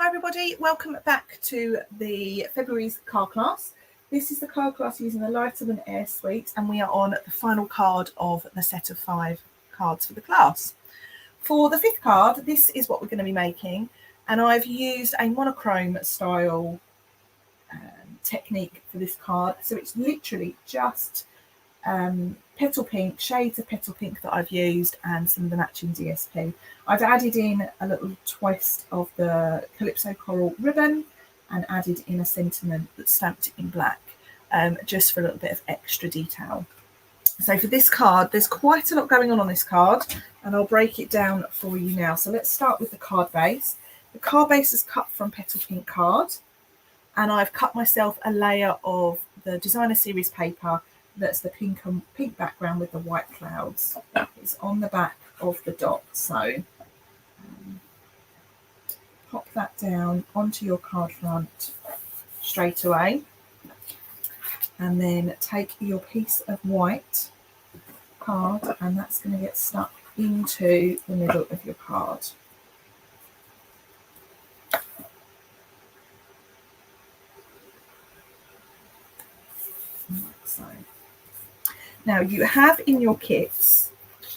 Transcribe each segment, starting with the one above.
Hi everybody, welcome back to the February's card class. This is the card class using the Light of an Air suite, and we are on the final card of the set of 5 cards for the class. For the 5th card, this is what we're going to be making, and I've used a monochrome style technique for this card. So it's literally just petal pink, shades of petal pink that I've used, and some of the matching DSP. I've added in a little twist of the Calypso Coral ribbon and added in a sentiment that's stamped in black, just for a little bit of extra detail. So for this card, there's quite a lot going on this card, and I'll break it down for you now. So let's start with the card base. The card base is cut from Petal Pink card, and I've cut myself a layer of the designer series paper that's the pink background with the white clouds. It's on the back of the dot, so pop that down onto your card front straight away, and then take your piece of white card, and that's going to get stuck into the middle of your card. Like so. Now you have in your kits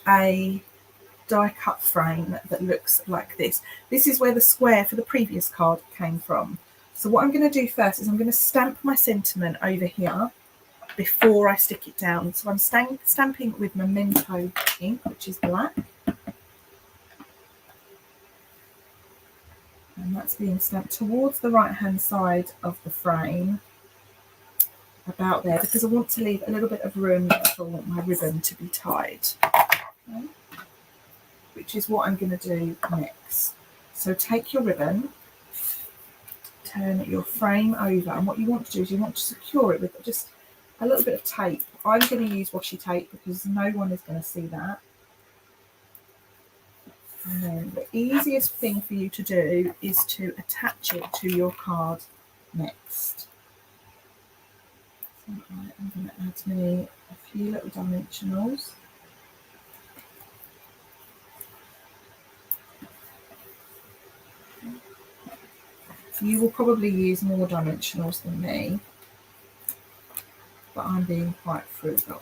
a die cut frame that looks like this. This is where the square for the previous card came from. So what I'm going to do first is I'm going to stamp my sentiment over here before I stick it down. So I'm stamping with Memento ink, which is black. And that's being stamped towards the right hand side of the frame, about there, because I want to leave a little bit of room for my ribbon to be tied, okay, which is what I'm going to do next. So take your ribbon, turn your frame over, and what you want to do is you want to secure it with just a little bit of tape. I'm going to use washi tape because no one is going to see that. And then the easiest thing for you to do is to attach it to your card next. So I'm going to add me a few little dimensionals. You will probably use more dimensionals than me, but I'm being quite frugal.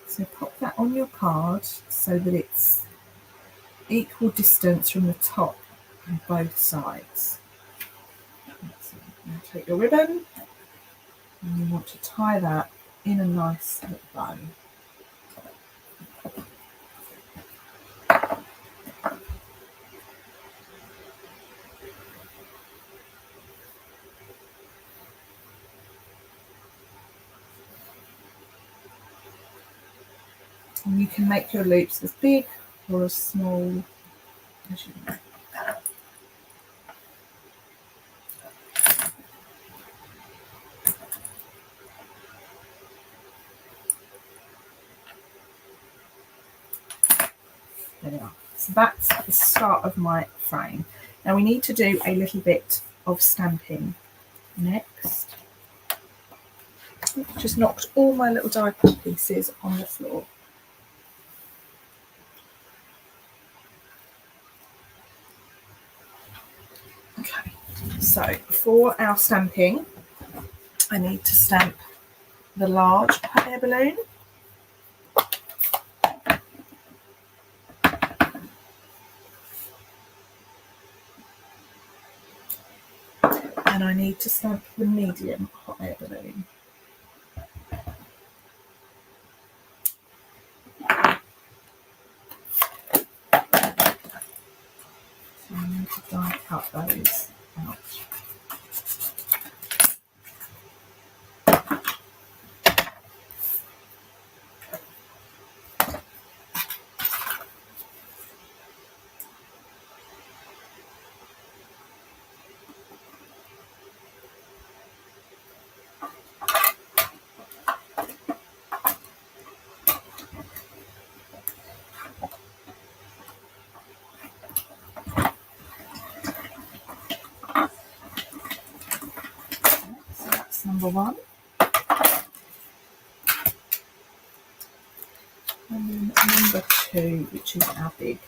So pop that on your card so that it's equal distance from the top and both sides. So now take your ribbon, and you want to tie that in a nice little bow. And you can make your loops as big or as small as you like. There we are. So that's the start of my frame. Now we need to do a little bit of stamping next. Just knocked all my little die cut pieces on the floor. Okay, so for our stamping, I need to stamp the large hot air balloon. And I need to stamp the medium hot air balloon. So I need to die cut those out. number 1. And then number 2, which is our big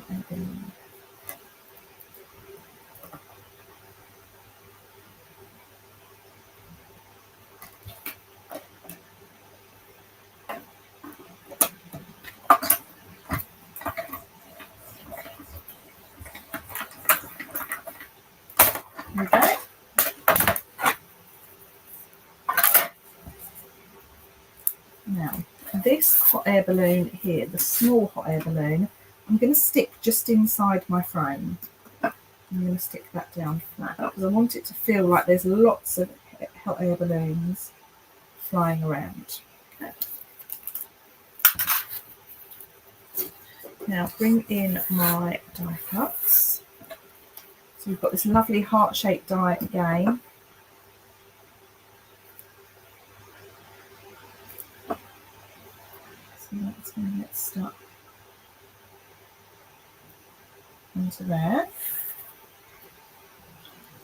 air balloon. Okay. Now, this hot air balloon here, the small hot air balloon, I'm going to stick just inside my frame. I'm going to stick that down flat because I want it to feel like there's lots of hot air balloons flying around. Okay. Now bring in my die cuts. So we've got this lovely heart-shaped die again. So that's going to get stuck into there.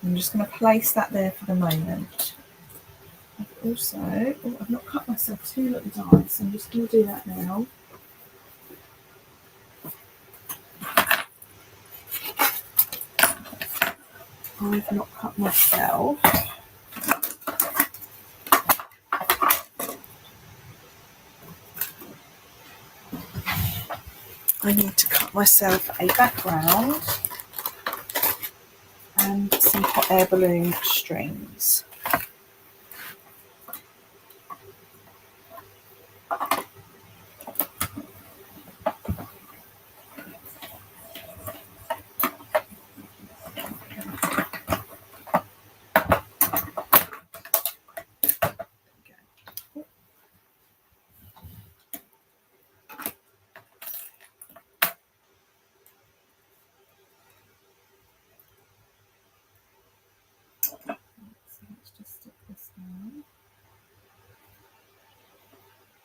I'm just going to place that there for the moment. I've not cut myself 2 little dies, so I'm just going to do that now. I've not cut myself. I need to cut myself a background and some hot air balloon strings.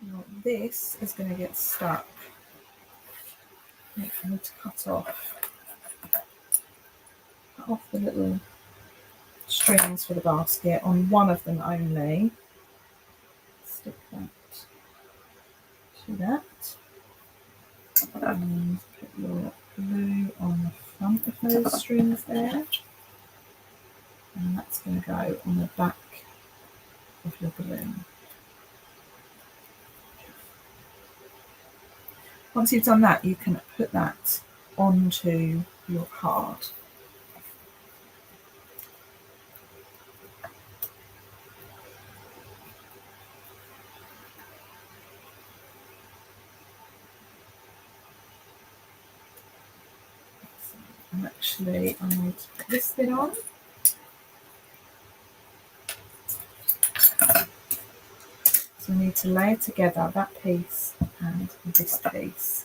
Now this is going to get stuck. I need to cut off the little strings for the basket on one of them only. Stick that to that. And put your glue on the front of those strings there. And that's going to go on the back of your balloon. Once you've done that, you can put that onto your card. And actually, I need to put this bit on. So we need to layer together that piece and this piece.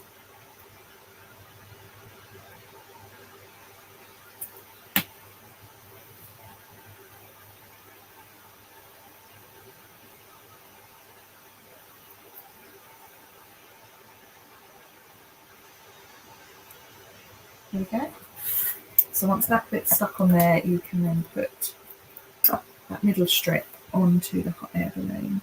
There we go. So once that bit's stuck on there, you can then put that middle strip onto the hot air balloon.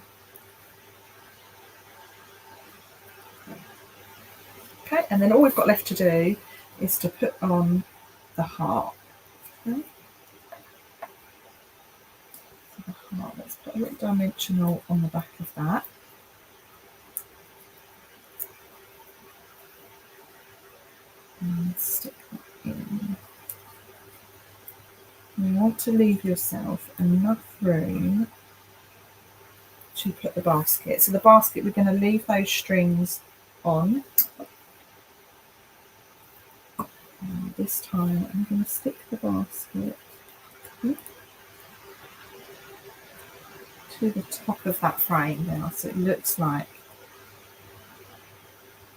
Okay, and then all we've got left to do is to put on the heart. Okay. So the heart, let's put a little dimensional on the back of that. And stick that in. You want to leave yourself enough room to put the basket. So the basket, we're going to leave those strings on. And this time I'm going to stick the basket to the top of that frame now, so it looks like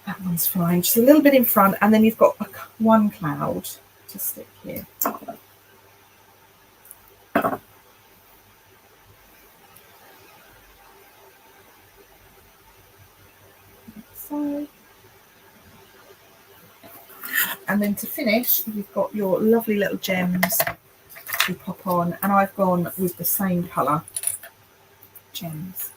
that one's flying just a little bit in front, and then you've got one cloud to stick here. So, and then to finish, you've got your lovely little gems we pop on, and I've gone with the same colour, Gems.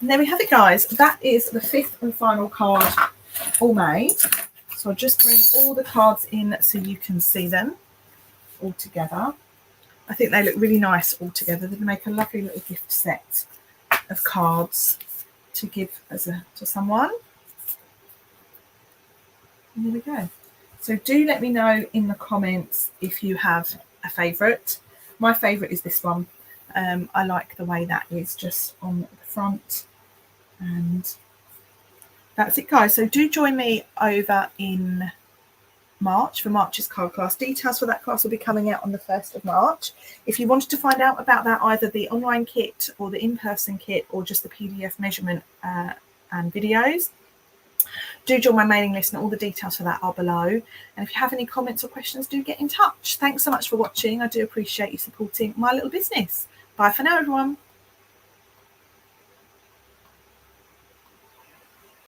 And there we have it, guys. That is the 5th and final card all made. So I'll just bring all the cards in so you can see them all together. I think they look really nice all together. They make a lovely little gift set of cards to give to someone. And there we go. So do let me know in the comments if you have a favourite. My favourite is this one. I like the way that is just on the front. And that's it, guys. So do join me over in March for March's card class. Details for that class will be coming out on the 1st of March. If you wanted to find out about that, either the online kit or the in-person kit or just the PDF measurement and videos, do join my mailing list, and all the details for that are below. And if you have any comments or questions, do get in touch. Thanks so much for watching. I do appreciate you supporting my little business. Bye for now, everyone.